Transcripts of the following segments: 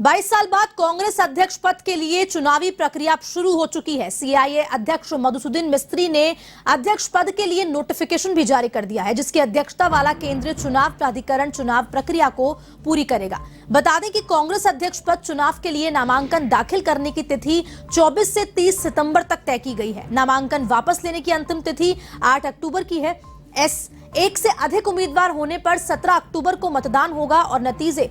22 साल बाद कांग्रेस अध्यक्ष पद के लिए चुनावी प्रक्रिया शुरू हो चुकी है। सीआईए अध्यक्ष मधुसूदन मिस्त्री ने अध्यक्ष पद के लिए नोटिफिकेशन भी जारी कर दिया है, जिसकी अध्यक्षता वाला केंद्रीय चुनाव प्राधिकरण चुनाव प्रक्रिया को पूरी करेगा। बता दें कि कांग्रेस अध्यक्ष पद चुनाव के लिए नामांकन दाखिल करने की तिथि 24 से 30 सितंबर तक तय की गई है। नामांकन वापस लेने की अंतिम तिथि 8 अक्टूबर की है। एक से अधिक उम्मीदवार होने पर 17 अक्टूबर को मतदान होगा और नतीजे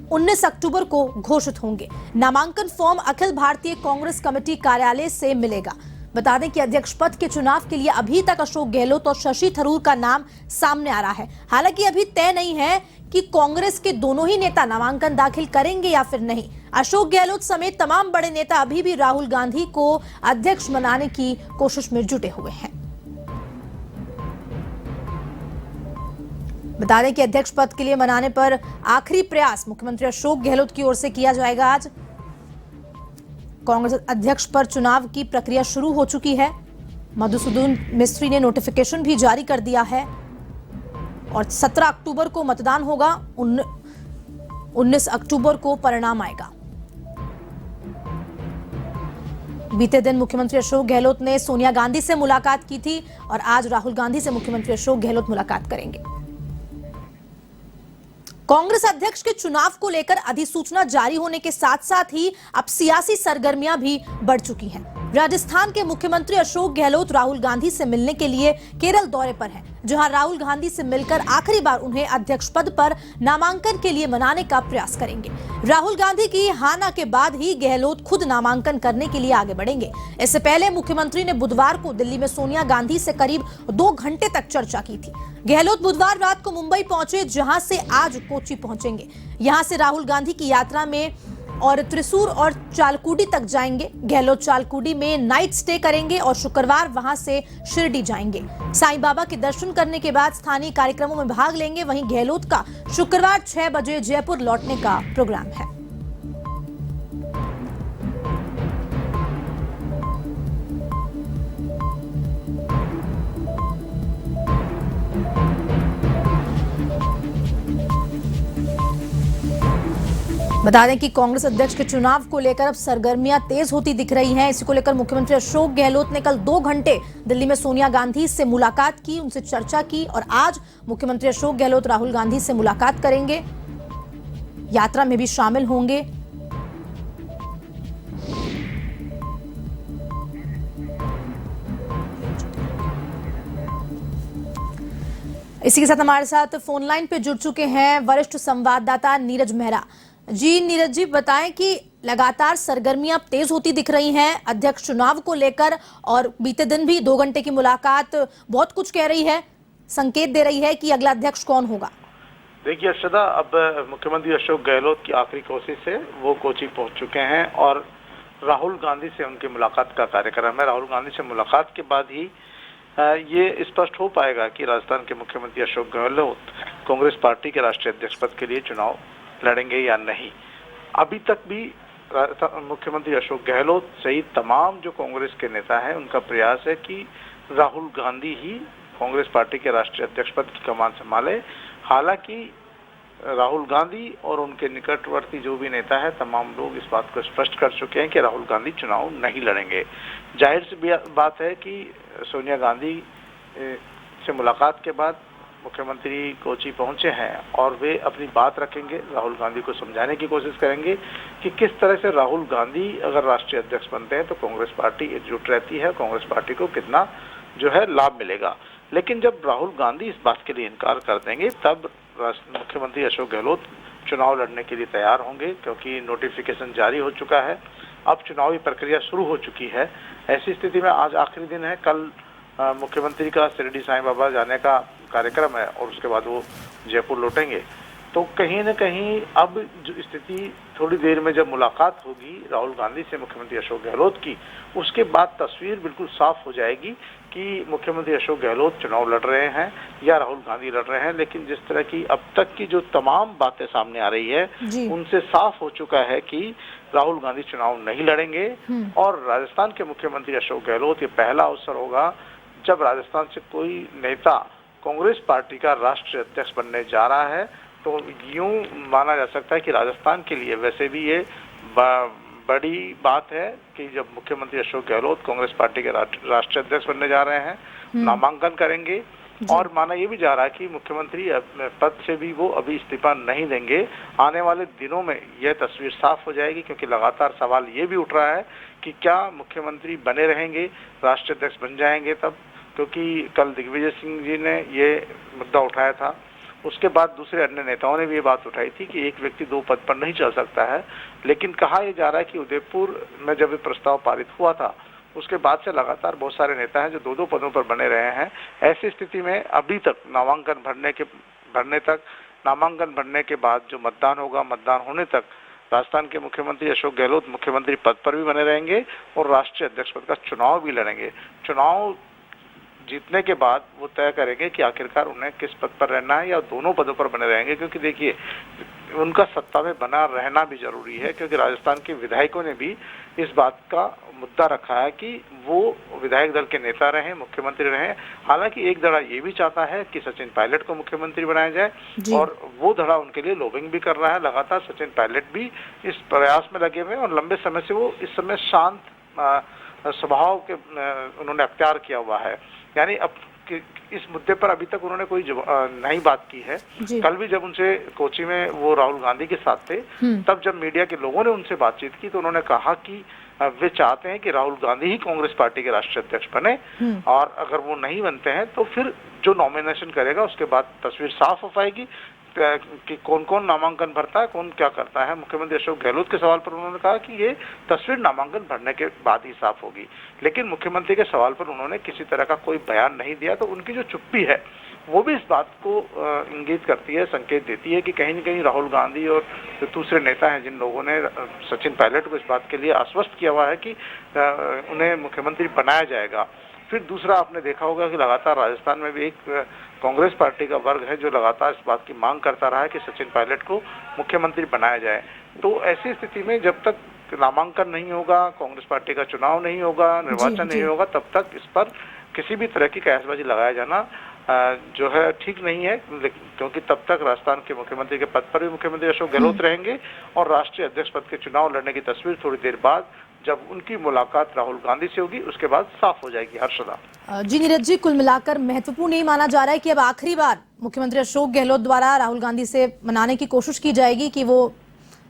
19 अक्टूबर को घोषित होंगे। नामांकन फॉर्म अखिल भारतीय कांग्रेस कमेटी कार्यालय से मिलेगा। बता दें कि अध्यक्ष पद के चुनाव के लिए अभी तक अशोक गहलोत और शशि थरूर का नाम सामने आ रहा है। हालांकि अभी तय नहीं है कि कांग्रेस के दोनों ही नेता नामांकन दाखिल करेंगे या फिर नहीं। अशोक गहलोत समेत तमाम बड़े नेता अभी भी राहुल गांधी को अध्यक्ष बनाने की कोशिश में जुटे हुए हैं। बता दें कि अध्यक्ष पद के लिए मनाने पर आखिरी प्रयास मुख्यमंत्री अशोक गहलोत की ओर से किया जाएगा। आज कांग्रेस अध्यक्ष पर चुनाव की प्रक्रिया शुरू हो चुकी है। मधुसूदन मिस्त्री ने नोटिफिकेशन भी जारी कर दिया है और 17 अक्टूबर को मतदान होगा, 19 अक्टूबर को परिणाम आएगा। बीते दिन मुख्यमंत्री अशोक गहलोत ने सोनिया गांधी से मुलाकात की थी और आज राहुल गांधी से मुख्यमंत्री अशोक गहलोत मुलाकात करेंगे। कांग्रेस अध्यक्ष के चुनाव को लेकर अधिसूचना जारी होने के साथ साथ ही अब सियासी सरगर्मियां भी बढ़ चुकी हैं। राजस्थान के मुख्यमंत्री अशोक गहलोत राहुल गांधी से मिलने के लिए केरल दौरे पर हैं, जहां राहुल गांधी से मिलकर आखिरी बार उन्हें अध्यक्ष पद पर नामांकन के लिए मनाने का प्रयास करेंगे। राहुल गांधी की हाँ ना के बाद ही गहलोत खुद नामांकन करने के लिए आगे बढ़ेंगे। इससे पहले मुख्यमंत्री ने बुधवार को दिल्ली में सोनिया गांधी से करीब 2 घंटे तक चर्चा की थी। गहलोत बुधवार रात को मुंबई पहुंचे, जहां से आज कोची पहुंचेंगे। यहां से राहुल गांधी की यात्रा में और त्रिशूर और चालकुडी तक जाएंगे। गहलोत चालकुडी में नाइट स्टे करेंगे और शुक्रवार वहां से शिरडी जाएंगे। साईं बाबा के दर्शन करने के बाद स्थानीय कार्यक्रमों में भाग लेंगे। वहीं गहलोत का शुक्रवार 6 बजे जयपुर लौटने का प्रोग्राम है। बता दें कि कांग्रेस अध्यक्ष के चुनाव को लेकर अब सरगर्मियां तेज होती दिख रही हैं। इसी को लेकर मुख्यमंत्री अशोक गहलोत ने कल 2 घंटे दिल्ली में सोनिया गांधी से मुलाकात की, उनसे चर्चा की और आज मुख्यमंत्री अशोक गहलोत राहुल गांधी से मुलाकात करेंगे, यात्रा में भी शामिल होंगे। इसी के साथ हमारे साथ फोन लाइन पे जुड़ चुके हैं वरिष्ठ संवाददाता नीरज मेहरा। जी नीरज जी, बताएं कि लगातार सरगर्मियां तेज होती दिख रही हैं अध्यक्ष चुनाव को लेकर और बीते दिन भी 2 घंटे की मुलाकात बहुत कुछ कह रही है, संकेत दे रही है कि अगला अध्यक्ष कौन होगा। देखिए अर्शदा, अब मुख्यमंत्री अशोक गहलोत की आखिरी कोशिश है, वो कोची पहुंच चुके हैं और राहुल गांधी से उनकी मुलाकात का कार्यक्रम है। राहुल गांधी से मुलाकात के बाद ही ये स्पष्ट हो पाएगा कि राजस्थान के मुख्यमंत्री अशोक गहलोत कांग्रेस पार्टी के राष्ट्रीय अध्यक्ष पद के लिए चुनाव लड़ेंगे या नहीं। अभी तक भी मुख्यमंत्री अशोक गहलोत सहित तमाम जो कांग्रेस के नेता हैं, उनका प्रयास है कि राहुल गांधी ही कांग्रेस पार्टी के राष्ट्रीय अध्यक्ष पद की कमान संभाले। हालांकि राहुल गांधी और उनके निकटवर्ती जो भी नेता है, तमाम लोग इस बात को स्पष्ट कर चुके हैं कि राहुल गांधी चुनाव नहीं लड़ेंगे। जाहिर सी बात है कि सोनिया गांधी से मुलाकात के बाद मुख्यमंत्री कोची पहुंचे हैं और वे अपनी बात रखेंगे, राहुल गांधी को समझाने की कोशिश करेंगे कि किस तरह से राहुल गांधी अगर राष्ट्रीय अध्यक्ष बनते हैं तो कांग्रेस पार्टी एकजुट रहती है, कांग्रेस पार्टी को कितना जो है लाभ मिलेगा। लेकिन जब राहुल गांधी इस बात के लिए इनकार कर देंगे तब मुख्यमंत्री अशोक गहलोत चुनाव लड़ने के लिए तैयार होंगे, क्योंकि नोटिफिकेशन जारी हो चुका है, अब चुनावी प्रक्रिया शुरू हो चुकी है। ऐसी स्थिति में आज आखिरी दिन है, कल मुख्यमंत्री का शिरडी साईं बाबा जाने का कार्यक्रम है और उसके बाद वो जयपुर लौटेंगे। तो कहीं न कहीं अब जो स्थिति थोड़ी देर में जब मुलाकात होगी राहुल गांधी से मुख्यमंत्री अशोक गहलोत की, उसके बाद तस्वीर बिल्कुल साफ हो जाएगी कि मुख्यमंत्री अशोक गहलोत चुनाव लड़ रहे हैं या राहुल गांधी लड़ रहे हैं। लेकिन जिस तरह की अब तक की जो तमाम बातें सामने आ रही है, उनसे साफ हो चुका है कि राहुल गांधी चुनाव नहीं लड़ेंगे और राजस्थान के मुख्यमंत्री अशोक गहलोत ये पहला अवसर होगा जब राजस्थान से कोई नेता कांग्रेस पार्टी का राष्ट्रीय अध्यक्ष बनने जा रहा है तो यूं माना जा सकता है कि राजस्थान के लिए वैसे भी ये बड़ी बात है कि जब मुख्यमंत्री अशोक गहलोत कांग्रेस पार्टी के राष्ट्रीय अध्यक्ष बनने जा रहे हैं, नामांकन करेंगे और माना ये भी जा रहा है कि मुख्यमंत्री पद से भी वो अभी इस्तीफा नहीं देंगे। आने वाले दिनों में यह तस्वीर साफ हो जाएगी, क्योंकि लगातार सवाल ये भी उठ रहा है कि क्या मुख्यमंत्री बने रहेंगे, राष्ट्रीय अध्यक्ष बन जाएंगे तब, क्योंकि कल दिग्विजय सिंह जी ने ये मुद्दा उठाया था। उसके बाद दूसरे अन्य नेताओं ने भी ये बात उठाई थी कि एक व्यक्ति दो पद पर नहीं चल सकता है, लेकिन कहा यह जा रहा है कि उदयपुर में जब ये प्रस्ताव पारित हुआ था उसके बाद से लगातार बहुत सारे नेता हैं जो दो दो पदों पर बने रहे हैं। ऐसी स्थिति में अभी तक नामांकन भरने के बाद जो मतदान होगा, मतदान होने तक राजस्थान के मुख्यमंत्री अशोक गहलोत मुख्यमंत्री पद पर भी बने रहेंगे और राष्ट्रीय अध्यक्ष पद का चुनाव भी लड़ेंगे। चुनाव जीतने के बाद वो तय करेंगे कि आखिरकार उन्हें किस पद पर रहना है या दोनों पदों पर बने रहेंगे, क्योंकि देखिए उनका सत्ता में बना रहना भी जरूरी है, क्योंकि राजस्थान के विधायकों ने भी इस बात का मुद्दा रखा है कि वो विधायक दल के नेता रहें, मुख्यमंत्री रहें। हालांकि एक धड़ा ये भी चाहता है कि सचिन पायलट को मुख्यमंत्री बनाया जाए और वो धड़ा उनके लिए लॉबिंग भी कर रहा है। लगातार सचिन पायलट भी इस प्रयास में लगे हुए हैं और लंबे समय से वो इस समय शांत स्वभाव के उन्होंने अख्तियार किया हुआ है, यानी अब इस मुद्दे पर अभी तक उन्होंने कोई नई बात की है। कल भी जब उनसे कोची में वो राहुल गांधी के साथ थे, तब जब मीडिया के लोगों ने उनसे बातचीत की तो उन्होंने कहा कि वे चाहते हैं कि राहुल गांधी ही कांग्रेस पार्टी के राष्ट्रीय अध्यक्ष बने और अगर वो नहीं बनते हैं तो फिर जो नॉमिनेशन करेगा उसके बाद तस्वीर साफ हो पाएगी कि कौन कौन नामांकन भरता है, कौन क्या करता है। मुख्यमंत्री अशोक गहलोत के सवाल पर उन्होंने कहा कि ये तस्वीर नामांकन भरने के बाद ही साफ होगी, लेकिन मुख्यमंत्री के सवाल पर उन्होंने किसी तरह का कोई बयान नहीं दिया। तो उनकी जो चुप्पी है वो भी इस बात को इंगित करती है, संकेत देती है कि कहीं न कहीं राहुल गांधी और जो दूसरे नेता हैं जिन लोगों ने सचिन पायलट को इस बात के लिए आश्वस्त किया हुआ है कि उन्हें मुख्यमंत्री बनाया जाएगा। फिर दूसरा आपने देखा होगा कि लगातार राजस्थान में भी एक कांग्रेस पार्टी का वर्ग है जो लगातार इस बात की मांग करता रहा है कि सचिन पायलट को मुख्यमंत्री बनाया जाए। तो ऐसी स्थिति में जब तक नामांकन नहीं होगा, कांग्रेस पार्टी का चुनाव नहीं होगा, निर्वाचन नहीं होगा, तब तक इस पर किसी भी तरह की कयासबाजी लगाया जाना जो है ठीक नहीं है, क्योंकि तब तक राजस्थान के मुख्यमंत्री के पद पर भी मुख्यमंत्री अशोक गहलोत रहेंगे और राष्ट्रीय अध्यक्ष पद के चुनाव लड़ने की तस्वीर थोड़ी देर बाद जब उनकी मुलाकात राहुल गांधी से होगी उसके बाद साफ हो जाएगी। हर्षदा जी, नीरज जी, कुल मिलाकर महत्वपूर्ण ये माना जा रहा है कि अब आखिरी बार मुख्यमंत्री अशोक गहलोत द्वारा राहुल गांधी से मनाने की कोशिश की जाएगी कि वो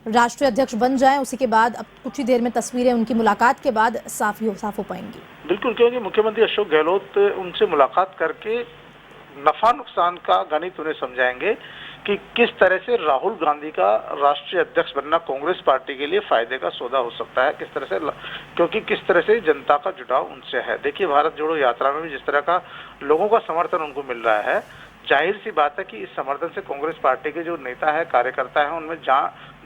राष्ट्रीय अध्यक्ष बन जाएं। उसी के बाद अब कुछ ही देर में तस्वीरें उनकी मुलाकात के बाद साफ हो पाएंगी। बिल्कुल, क्योंकि मुख्यमंत्री अशोक गहलोत उनसे मुलाकात करके नफा नुकसान का गणित उन्हें समझाएंगे कि किस तरह से राहुल गांधी का राष्ट्रीय अध्यक्ष बनना कांग्रेस पार्टी के लिए फायदे का सौदा हो सकता है, किस तरह से, क्योंकि किस तरह से जनता का जुड़ाव उनसे है। देखिए, भारत जोड़ो यात्रा में भी जिस तरह का लोगों का समर्थन उनको मिल रहा है, जाहिर सी बात है कि इस समर्थन से कांग्रेस पार्टी के जो नेता है, कार्यकर्ता है, उनमें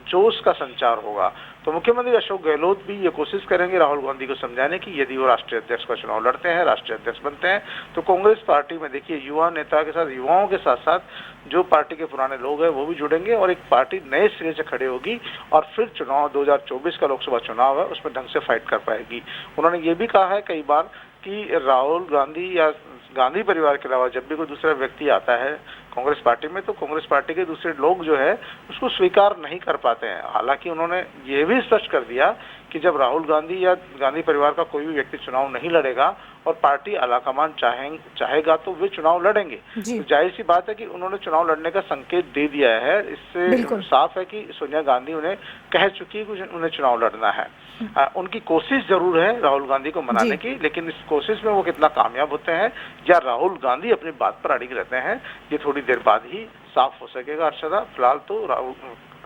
जोश का संचार होगा। तो मुख्यमंत्री अशोक गहलोत भी ये कोशिश करेंगे राहुल गांधी को समझाने की यदि वो राष्ट्रीय अध्यक्ष का चुनाव लड़ते हैं, राष्ट्रीय अध्यक्ष बनते हैं, तो कांग्रेस पार्टी में देखिए युवा नेता के साथ, युवाओं के साथ साथ जो पार्टी के पुराने लोग हैं वो भी जुड़ेंगे और एक पार्टी नए सिरे से खड़ी होगी और फिर चुनाव 2024 का लोकसभा चुनाव है उसमें ढंग से फाइट कर पाएगी। उन्होंने ये भी कहा है कई बार कि राहुल गांधी या गांधी परिवार के अलावा जब भी कोई दूसरा व्यक्ति आता है कांग्रेस पार्टी में तो कांग्रेस पार्टी के दूसरे लोग जो है उसको स्वीकार नहीं कर पाते हैं। हालांकि उन्होंने ये भी स्पष्ट कर दिया कि जब राहुल गांधी या गांधी परिवार का कोई भी व्यक्ति चुनाव नहीं लड़ेगा और पार्टी आलाकमान चाहेगा तो वे चुनाव लड़ेंगे। तो जाहिर सी बात है कि उन्होंने चुनाव लड़ने का संकेत दे दिया है। इससे साफ है कि सोनिया गांधी उन्हें कह चुकी है कि उन्हें चुनाव लड़ना है। उनकी कोशिश जरूर है राहुल गांधी को मनाने की, लेकिन इस कोशिश में वो कितना कामयाब होते हैं या राहुल गांधी अपनी बात पर अड़िग रहते हैं, ये थोड़ी देर बाद ही साफ हो सकेगा। हर्षदा, फिलहाल तो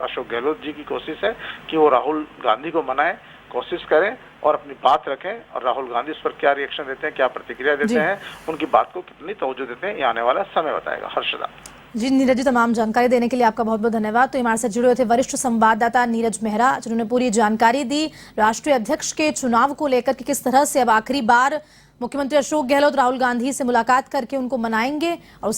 अशोक गहलोत जी की कोशिश है कि वो राहुल गांधी को मनाएं, कोशिश करें और अपनी बात रखें, और राहुल गांधी उस पर क्या रिएक्शन देते हैं, क्या प्रतिक्रिया देते हैं, उनकी बात को कितनी तवज्जो देते हैं, ये आने वाला समय बताएगा। हर्षदा जी, नीरज जी, तमाम जानकारी देने के लिए आपका बहुत बहुत धन्यवाद। तो हमारे साथ जुड़े हुए थे वरिष्ठ संवाददाता नीरज मेहरा, जिन्होंने पूरी जानकारी दी राष्ट्रीय अध्यक्ष के चुनाव को लेकर कि किस तरह से अब आखिरी बार मुख्यमंत्री अशोक गहलोत राहुल गांधी से मुलाकात करके उनको मनाएंगे और